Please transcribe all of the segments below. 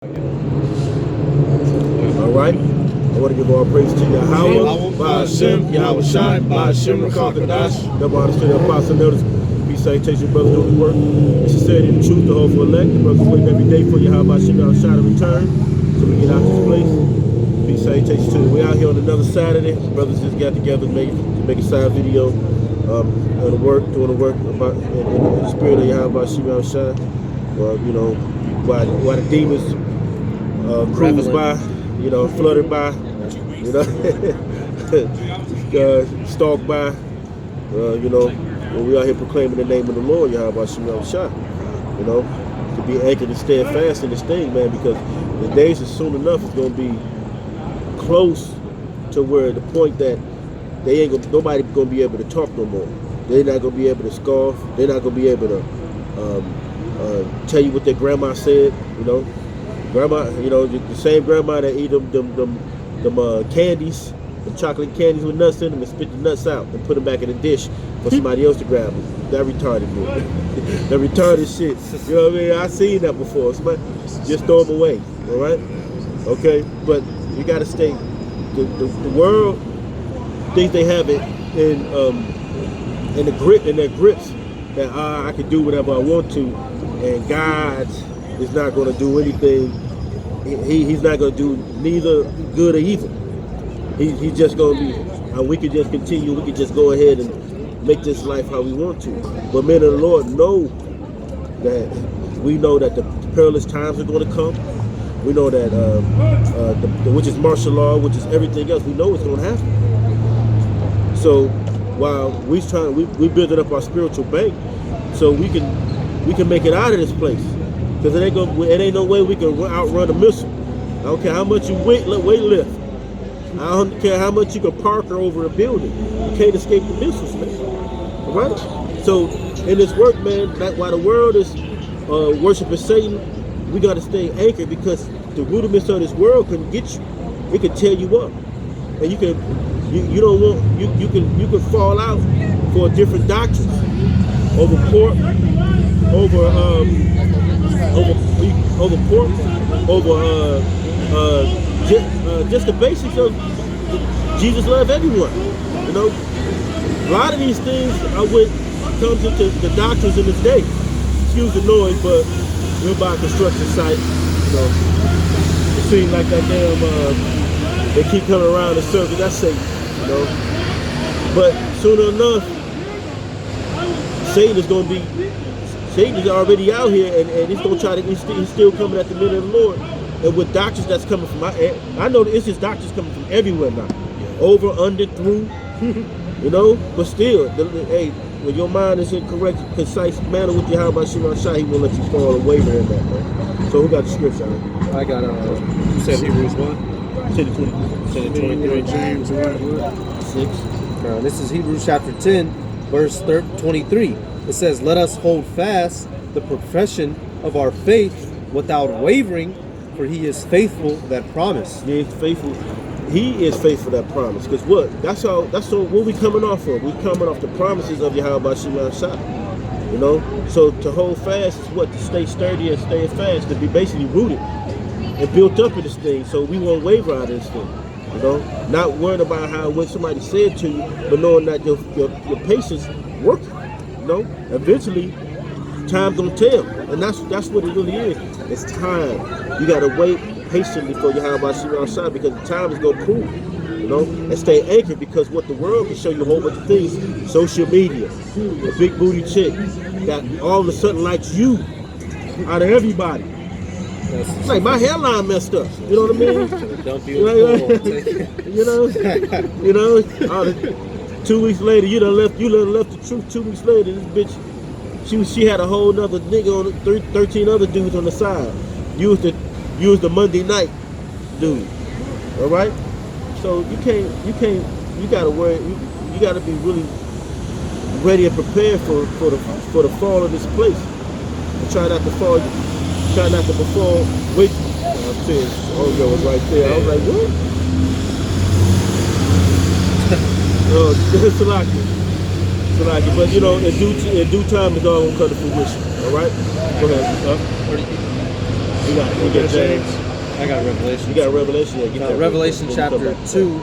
All right. I want to give all praise to Yahweh, Ba'ashem, Yahweh Shai, Ba'ashem, Rakakadash, double honors to the apostle notice. Peace, salutation, brothers doing the work. It's sincerity and the truth, the hope for elect. The brothers waiting every day for Yahweh Ba'ashem, Yahweh Shai to return. So we get out this place. Peace, salutation to you. We're out here on another Saturday. The brothers just got together to make a side video doing the work about in the spirit of Yahweh Ba'ashem, Yahweh Shai. Well, you know, while the demons cruise by, you know, fluttered by, you know, stalked by, you know, when we out here proclaiming the name of the Lord, Yahweh Shem Shah, you know, to be anchored and steadfast in this thing, man, because the days is soon enough is going to be close to where the point that they ain't gonna, nobody gonna be able to talk no more. They're not gonna be able to scoff. They're not gonna be able to tell you what their grandma said, you know. Grandma, you know, the same grandma that eat them candies, the chocolate candies with nuts in them, and spit the nuts out and put them back in a dish for somebody else to grab them. That retarded dude. That retarded shit. You know what I mean? I seen that before. Somebody just throw them away. All right? Okay? But you got to stay. The world thinks they have it in their grips that I can do whatever I want to, and God is not going to do anything. He's not going to do neither good or evil. He's just going to be, we can just continue, we can just go ahead and make this life how we want to. But men of the Lord we know that the perilous times are going to come. We know that, which is martial law, which is everything else, we know it's going to happen. So while we're building up our spiritual bank, so we can make it out of this place. Because it ain't no way we can outrun a missile. I don't care how much you weight lift. I don't care how much you can park over a building. You can't escape the missiles, man. All right? So in this work, man, while the world is worshiping Satan, we got to stay anchored, because the rudiments of this world can get you. It can tear you up, and you can fall out for different doctrines over pork, over pork, just the basics of Jesus love everyone. You know, a lot of these things comes into the doctrines in this day. Excuse the noise, but we're by a construction site. You know, it seems like that damn they keep coming around in circles. That's Satan. You know, but sooner enough, Satan is already out here, and he's gonna try to. He's still coming at the men of the Lord, and with doctrines that's coming from. I know that it's just doctrines coming from everywhere now, over, under, through, you know. But still, hey, when your mind is in correct, concise manner with your Yahweh Shem Shai, he won't let you fall away in that, man. So who got the scripture? I got you said Hebrews 1. Say the 23. James 1. 6. This is Hebrews chapter 10, verse 23. It says, "Let us hold fast the profession of our faith without wavering, for he is faithful that promised." He is faithful. He is faithful that promise. Because what? That's all. What we coming off of. We coming off the promises of Yahweh Shem Shai. You know. So to hold fast is what? To stay sturdy and stay fast. To be basically rooted and built up in this thing. So we won't waver out of this thing. You know. Not worrying about what somebody said to you, but knowing that your patience working. You know, eventually, time's gonna tell, and that's what it really is. It's time. You gotta wait patiently for Yahweh Shem Shai, because the time is gonna prove. You know, and stay anchored, because what the world can show you a whole bunch of things. Social media, a big booty chick that all of a sudden likes you out of everybody. It's like my hairline messed up. You know what I mean? You know. 2 weeks later, you done left the truth. 2 weeks later, this bitch, she had a whole nother nigga on 13 other dudes on the side. You was the Monday night dude. All right? So you gotta worry. You gotta be really ready and prepared for the fall of this place. And try not to fall. Try not to fall. Wait. I'm saying, oh, girl was right there. I was like, what? Salaki. But you know, in due time, it's all gonna come to fruition. All right. Go ahead. You got James. I got Revelation. You got Revelation. Yeah, get that Revelation real quick. chapter 2.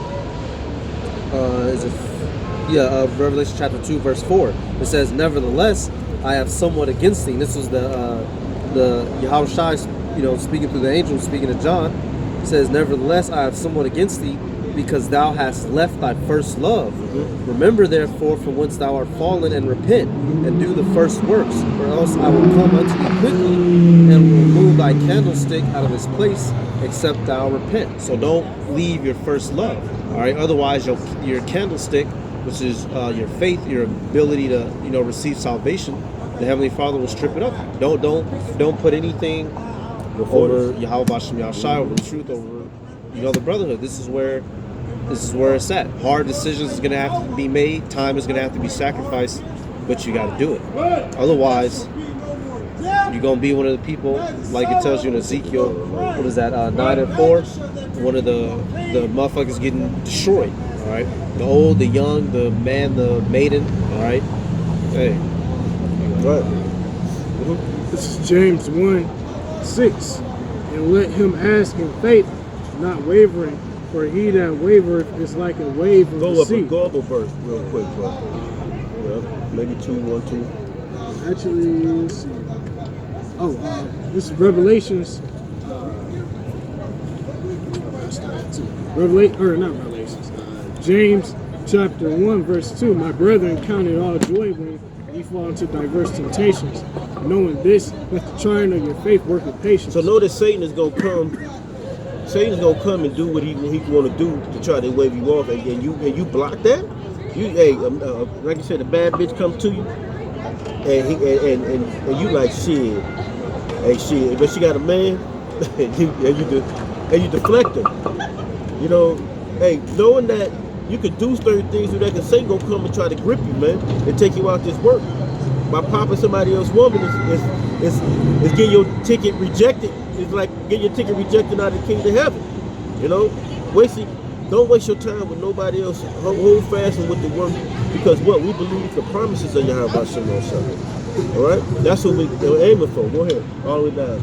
Revelation chapter 2, verse 4. It says, "Nevertheless, I have somewhat against thee." And this was the Yahushua, speaking through the angel, speaking to John. It says, "Nevertheless, I have somewhat against thee, because thou hast left thy first love. Remember therefore from whence thou art fallen, and repent, and do the first works, or else I will come unto thee quickly, and will remove thy candlestick out of his place, except thou repent." So don't leave your first love. All right. Otherwise, your candlestick, which is your faith, your ability to receive salvation, the Heavenly Father will strip it up. Don't put anything over Yahweh Bashem Yahushua, over the truth, over the brotherhood. This is where it's at. Hard decisions is gonna have to be made. Time is gonna have to be sacrificed, but you got to do it. Otherwise, you're gonna be one of the people, like it tells you in Ezekiel. What is that? 9:4. One of the motherfuckers getting destroyed. All right. The old, the young, the man, the maiden. All right. Hey. Right. This is James 1:6. "And let him ask in faith, not wavering, for he that wavereth is like a wave of the sea." Go up a verse real quick, bro. Yeah, maybe 2:1-2. Actually, let's see. This is Revelations. James chapter 1, verse 2. "My brethren, count it all joy when ye fall into diverse temptations, knowing this, that the trying of your faith worketh patience." So notice Satan is gonna come. Satan's gonna come and do what he want to do to try to wave you off, and you block that. Like you said, a bad bitch comes to you, and you like shit. Hey, shit, but she got a man, and you deflect her. Hey, knowing that you could do certain things with that, because Satan gonna come and try to grip you, man, and take you out this work. By popping somebody else's woman is getting your ticket rejected. It's like getting your ticket rejected out of the kingdom of heaven. Don't waste your time with nobody else. Hold fast with the work, because what we believe the promises of Yahweh Hashem. All right, that's what we're aiming for. Go ahead, all the way down.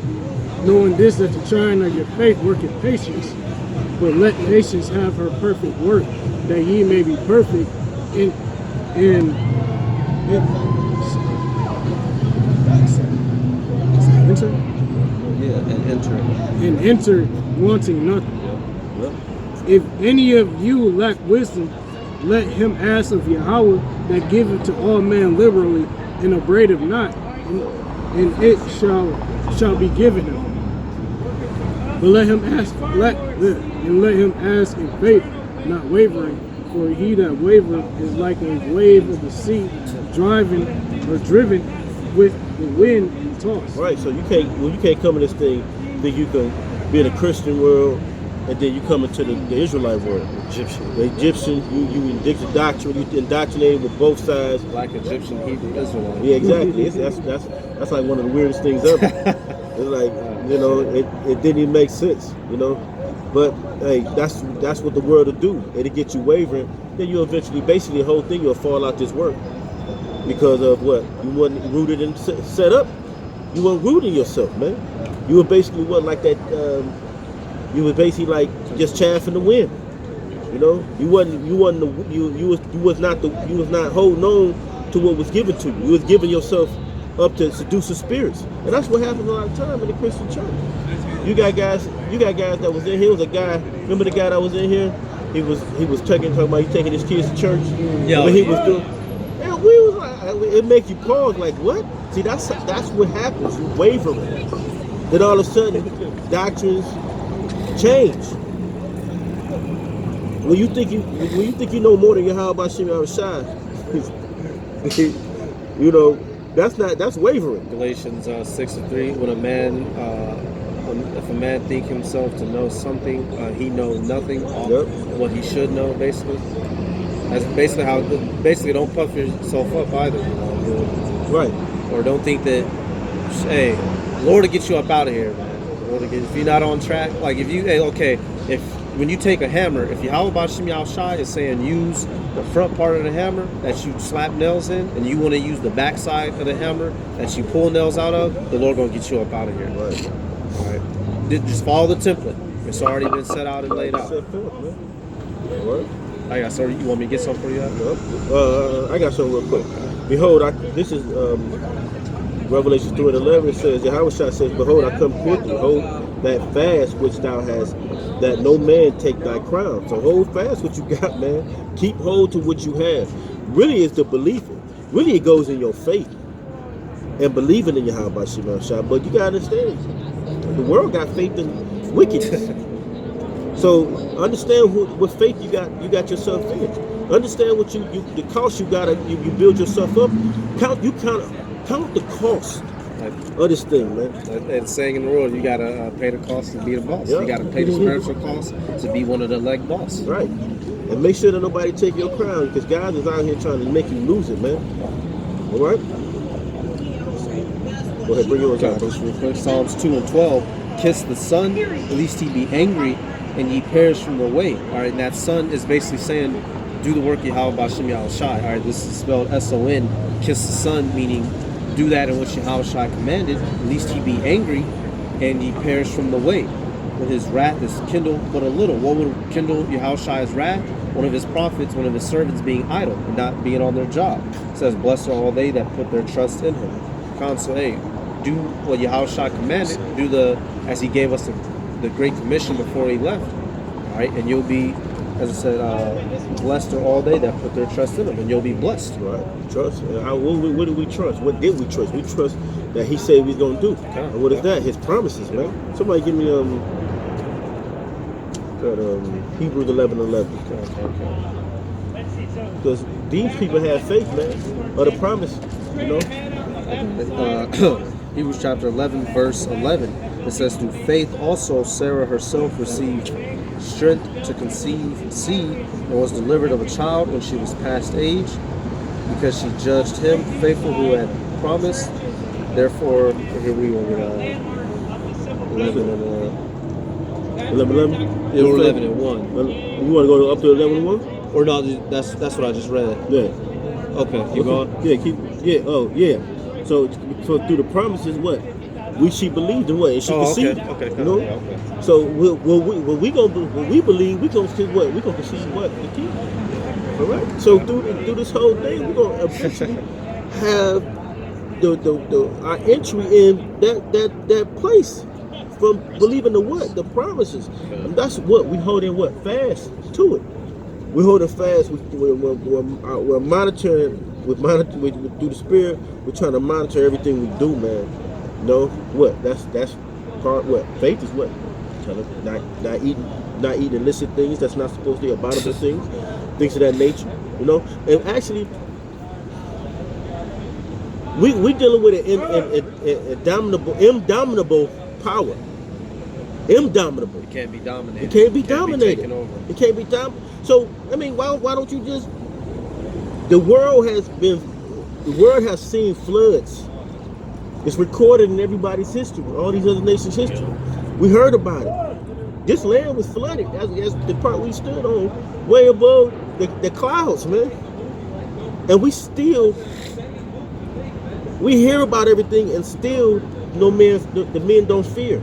"Knowing this, that the trying of your faith worketh patience, but let patience have her perfect work, that ye may be perfect and enter wanting nothing. If any of you lack wisdom, let him ask of Yahweh, that giveth to all men liberally, and upbraideth not, and it shall be given him. But let him ask in faith, not wavering, for he that wavereth is like a wave of the sea, driven with the wind and tossed." Right. So you can't come in this thing think you can be in a Christian world, and then you come into the Israelite world. The Egyptian, you indoctrinated with both sides. Like Egyptian, Hebrew, Israelite. Yeah, exactly. That's like one of the weirdest things ever. It's like, it didn't even make sense, But hey, that's what the world will do. It'll get you wavering. Then you'll eventually, basically, the whole thing you'll fall out this work because of what you wasn't rooted and set up. You weren't rooting yourself, man. You were basically like that. You was basically like just chaff in the wind. You was not holding on to what was given to you. You was giving yourself up to seducing spirits, and that's what happens a lot of time in the Christian church. You got guys that was in here. Was a guy. Remember the guy that was in here? He was talking about he taking his kids to church. Yeah. What he was doing. And we was like, it makes you pause. Like what? See, that's what happens. You wavering. Then all of a sudden, doctrines change. When you think you know more than Yahweh Bashem Yahushua, that's wavering. Galatians 6:3. If a man think himself to know something, he knows nothing. What he should know, basically. That's basically don't puff yourself up either. Right. Or don't think that, hey, Lord will get you up out of here, man. If you're not on track, like when you take a hammer, if Yahweh Bashem Yahushua is saying use the front part of the hammer that you slap nails in, and you want to use the back side of the hammer that you pull nails out of, the Lord gonna get you up out of here. Right. All right. just follow the template. It's already been set out and laid out. Set forth, man. All right. I got. So you want me to get something for you? I got something real quick. Behold, this is Revelation 3:11. It says, Yahweh says, behold, I come quickly. Hold that fast which thou hast, that no man take thy crown. So hold fast what you got, man. Keep hold to what you have. Really is the belief. Really it goes in your faith and believing in Yahweh Shema Shah. But you gotta understand, the world got faith in wickedness. So understand what faith you got yourself in. Understand what the cost you build yourself up. Count the cost of this thing, man. And saying in the world, you gotta pay the cost to be the boss. Yep. You gotta pay the spiritual cost to be one of the elect boss. Right. And make sure that nobody take your crown, because God is out here trying to make you lose it, man. All right. Go ahead, bring yours out. Real quick. Psalms 2:12. Kiss the Son, lest he be angry, and ye perish from the way. All right, and that Son is basically saying, do the work of Yahweh B'Shem Yahushai. All right, this is spelled S-O-N. Kiss the Son, meaning do that in which Yahushai commanded, lest he be angry, and ye perish from the way. When his wrath is kindled but a little. What would kindle Yahushua's wrath? One of his prophets, one of his servants being idle and not being on their job. It says, blessed are all they that put their trust in him. Counsel, hey, do what Yahushua commanded, as he gave us the Great Commission before he left. All right, and you'll be, as I said, blessed are all they that put their trust in him, and you'll be blessed. Right, trust. What do we trust? What did we trust? We trust that he said he's gonna do. And what is that? His promises, man. Somebody give me Hebrews 11:11. Because these people have faith, man, of the promise, you know. Hebrews chapter 11, verse 11. It says, through faith also Sarah herself received strength to conceive seed and was delivered of a child when she was past age, because she judged him faithful who had promised. Therefore, here we go with 11 and 11. Yeah, or 11 and 1. You want to go up to 11 and 1? Or no, that's what I just read. Yeah. Okay, keep going. Yeah, oh, yeah. So through the promises, what? She believed in what? And she conceived. Okay. You know? Yeah, okay. So when we believe, we gonna conceive what? We gonna conceive what? The king. All right. So through this whole thing, we're gonna eventually have our entry in that place from believing the what? The promises. And that's what we hold in what? Fast to it. We hold it fast. We're monitoring. Through the Spirit. We're trying to monitor everything we do, man. You know what? That's part. What faith is? What not eating illicit things. That's not supposed to be abominable things of that nature. You know, and actually, we dealing with an indomitable power. Indomitable. It can't be dominated. It can't be dominated. Taken over. It can't be dominated. So I mean, why don't you just? The world has seen floods. It's recorded in everybody's history, all these other nations' history. We heard about it. This land was flooded. That's the part we stood on, way above the clouds, man. And we hear about everything, and still the men don't fear.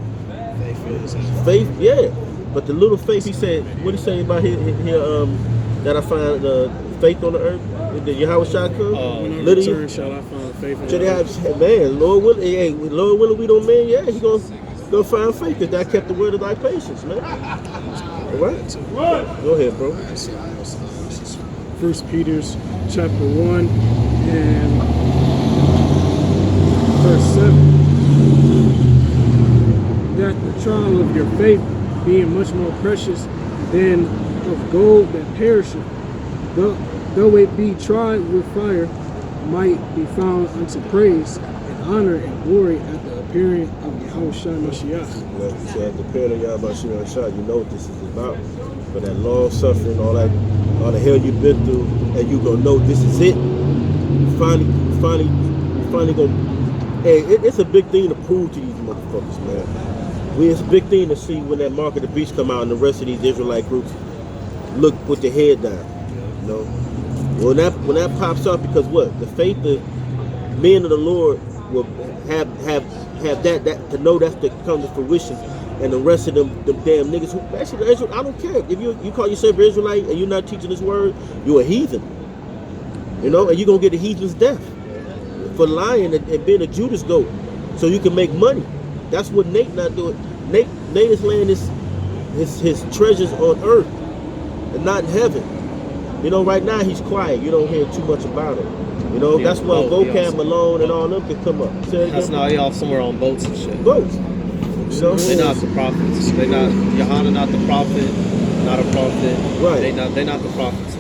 Faith, yeah. But the little faith, he said, what he say about here that I find faith on the earth? Did Yahweh Shah come? Return shall I find faith in the earth? Man, Lord willing, we don't man. Yeah, he gonna find faith, because that kept the word of thy patience, man. All right, go ahead, bro. 1 Peter chapter 1 and verse 7. That the trial of your faith, being much more precious than of gold that perisheth, though it be tried with fire, might be found unto praise and honor and glory at the appearing of Yahushua Mashiach. So at the appearing of Yahushua Mashiach, you know what this is about. But that long suffering, all the hell you've been through, and you gonna know this is it. Finally gonna. Hey, it's a big thing to prove to these motherfuckers, man. It's a big thing to see when that Mark of the Beast come out and the rest of these Israelite groups put their head down. You know, when that pops up, because what? The faith of men of the Lord will have that to know that's to come to fruition, and the rest of them damn niggas who actually I don't care if you call yourself Israelite and you're not teaching this word, you're a heathen. You know, and you're gonna get a heathen's death for lying and being a Judas goat, so you can make money. That's what Nate not doing. Nate is laying his treasures on earth and not in heaven. You know, right now he's quiet. You don't hear too much about him. You know, that's why Vocab Malone and all them can come up. That's now he off somewhere on boats and shit. Boats. You know? They're not the prophets. They're not Johanna, not the prophet, not a prophet. Right. They're not the prophets.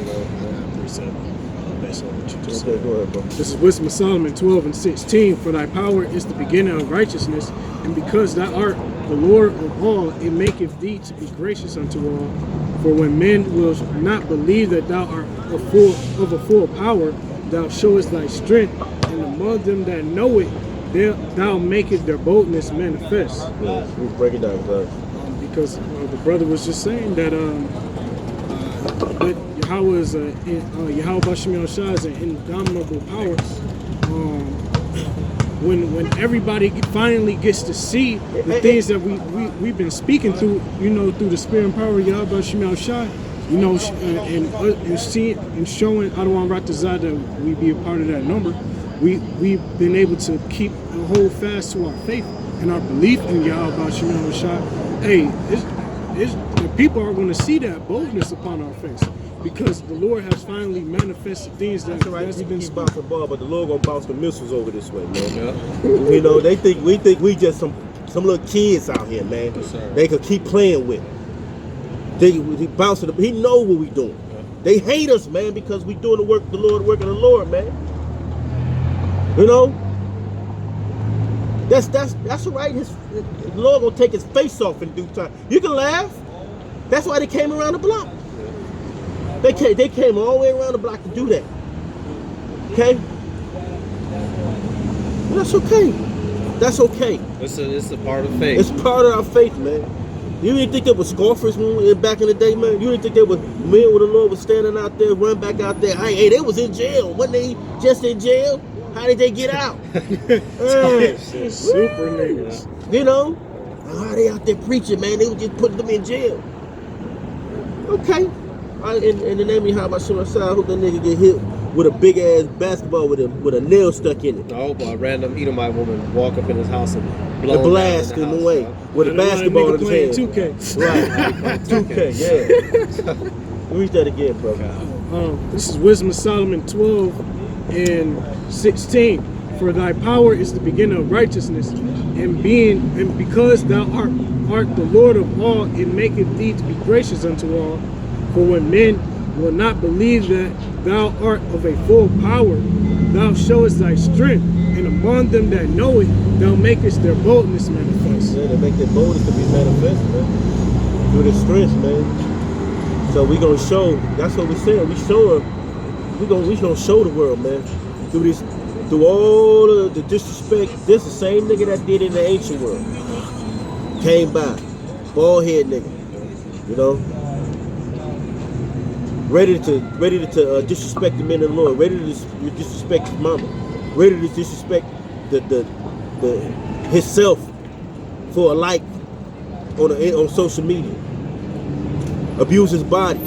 Okay, go ahead, bro. This is Wisdom of Solomon 12:16. For thy power is the beginning of righteousness, and because thou art the Lord of all, it maketh thee to be gracious unto all. For when men will not believe that thou art of a full power, thou showest thy strength, and among them that know it, thou makest their boldness manifest. Yeah, let's break it down, guys. Because the brother was just saying that Yahweh is Yahweh Bashim Yahushua is an indomitable power. When everybody finally gets to see the things that we've been speaking through, you know, through the spirit and power of Yahweh Bashim Yahushua, you know, and seeing and showing Adawan Ratazah that we be a part of that number, we've been able to keep and hold fast to our faith and our belief in Yahweh Bashim Yahushua. Hey, the people are going to see that boldness upon our face. Because the Lord has finally manifested things that That's right. Keep bouncing the ball, but the Lord gonna bounce the missiles over this way, man. Yeah. You know, we think we just some little kids out here, man. Yes, sir. They could keep playing with. He bouncing. He know what we doing. Yeah. They hate us, man, because we doing the work of the Lord, working the Lord, man. You know, that's all right. The Lord gonna take his face off in due time. You can laugh. That's why they came around the block. They came all the way around the block to do that. Okay? And that's okay. That's okay. It's a part of faith. It's part of our faith, man. You didn't think there were scoffers back in the day, man? You didn't think there were men with the Lord was standing out there, run back out there? Hey, they was in jail. Wasn't they just in jail? How did they get out? Super niggas. You know? How they out there preaching, man? They were just putting them in jail. Okay. In the name of Yahweh Shem Asai, I hope that nigga get hit with a big ass basketball with a nail stuck in it. I hope a random Edomite woman walk up in his house and blast him away with a basketball in his hand. 2K. Right, 2K, yeah. Read that again, bro. This is Wisdom of Solomon 12:16. For thy power is the beginning of righteousness, and because thou art the Lord of all, it maketh thee to be gracious unto all. For when men will not believe that thou art of a full power, thou showest thy strength, and among them that know it, thou makest their boldness manifest. Yeah, they make their boldness to be manifest, man. Through the strength, man. So we gonna show. That's what we said. We gonna show the world, man. Through all the disrespect. This the same nigga that did in the ancient world. Came by, bald head nigga. You know. Ready to disrespect the men of the Lord, ready to disrespect his mama, ready to disrespect himself for a like on social media, abuse his body,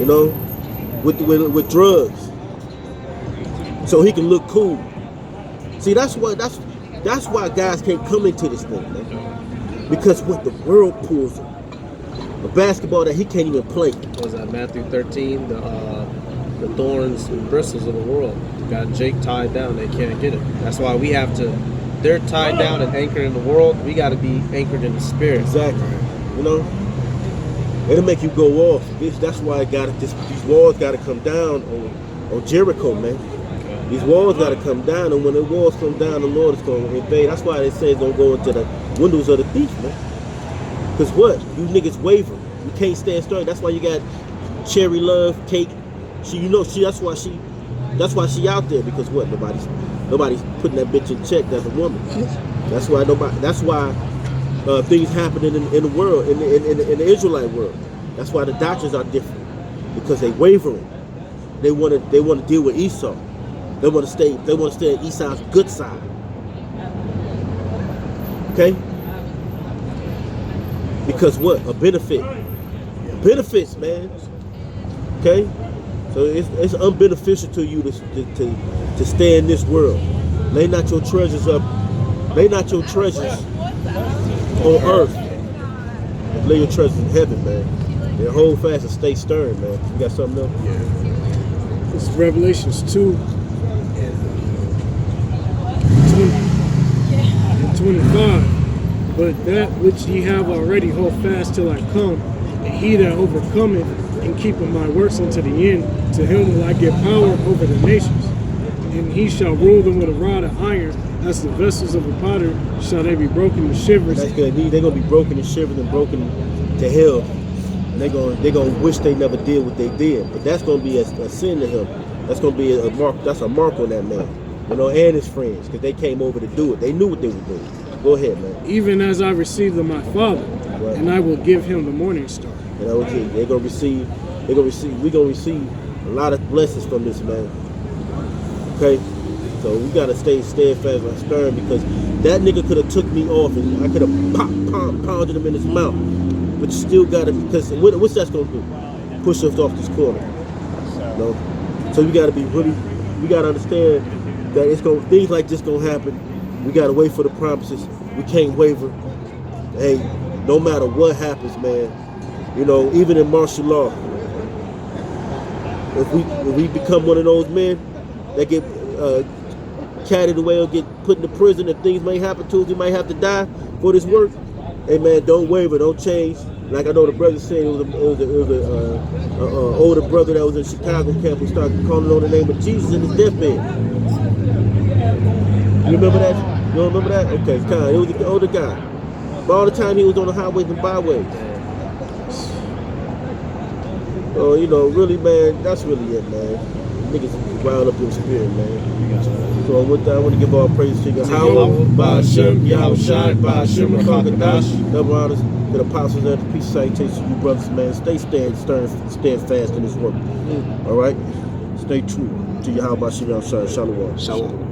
you know, with drugs, so he can look cool. See, that's why guys can't come into this thing, man, because what the world pulls. A basketball that he can't even play. What was that, Matthew 13? The thorns and bristles of the world. Got Jake tied down. They can't get it. That's why we have to. They're tied down and anchored in the world. We got to be anchored in the spirit. Exactly. You know, it'll make you go off. That's why these walls got to come down on Jericho, man. Okay. These walls got to come down, and when the walls come down, the Lord is going to invade. That's why they say it's going to go into the windows of the thief, man. Cause what? You niggas waver. You can't stand strong. That's why you got Cherry Love, Cake. That's why she out there, because what? Nobody's putting that bitch in check as a woman. That's why things happening in the world, in the Israelite world. That's why the doctrines are different. Because they wavering. They wanna deal with Esau. They wanna stay on Esau's good side. Okay? Because what? A benefit. Benefits, man. Okay? So it's unbeneficial to you to stay in this world. Lay not your treasures up. Lay not your treasures on earth. Lay your treasures in heaven, man. And hold fast and stay stern, man. You got something else? Yeah. It's Revelations 2 and 25. But that which ye have already hold fast till I come, and he that overcometh and keepeth my works unto the end, to him will I give power over the nations. And he shall rule them with a rod of iron, as the vessels of a potter shall they be broken to shivers. That's good. They're gonna be broken to shivers and broken to hell. And they're gonna wish they never did what they did. But that's gonna be a sin to him. That's gonna be a mark. That's a mark on that man, you know, and his friends, because they came over to do it. They knew what they were doing. Go ahead, man. Even as I received of my Father, right. And I will give him the morning star. And I will tell you, we're gonna receive a lot of blessings from this man. Okay? So we gotta stay steadfast and stern, because that nigga could have took me off and I could have pounded him in his mouth. But you still gotta, because what's that gonna do? Push us off this corner. You know? So we gotta be really, we gotta understand that things like this gonna happen. We gotta wait for the promises. We can't waver. Hey, no matter what happens, man. You know, even in martial law, if we become one of those men that get carried away or get put into prison, and things may happen to us, we might have to die for this work. Hey man, don't waver, don't change. Like I know the brother said, it was a older brother that was in Chicago camp who started calling on the name of Jesus in his deathbed. You remember that? You don't remember that? Okay, kind. It was an older guy. But all the time he was on the highways and byways. So, you know, really, man, that's really it, man. Niggas rile up your spirit, man. So with that, I want to give all praise to Yahweh, Ba'ashem, Yahushai, Ba'ashem, Rakakadash, double honors to the apostles and the peace salutations to you brothers, man. Stay stand fast in this work. All right? Stay true to Yahweh, Ba'ashem, Yahushai, Shalom. Shalom.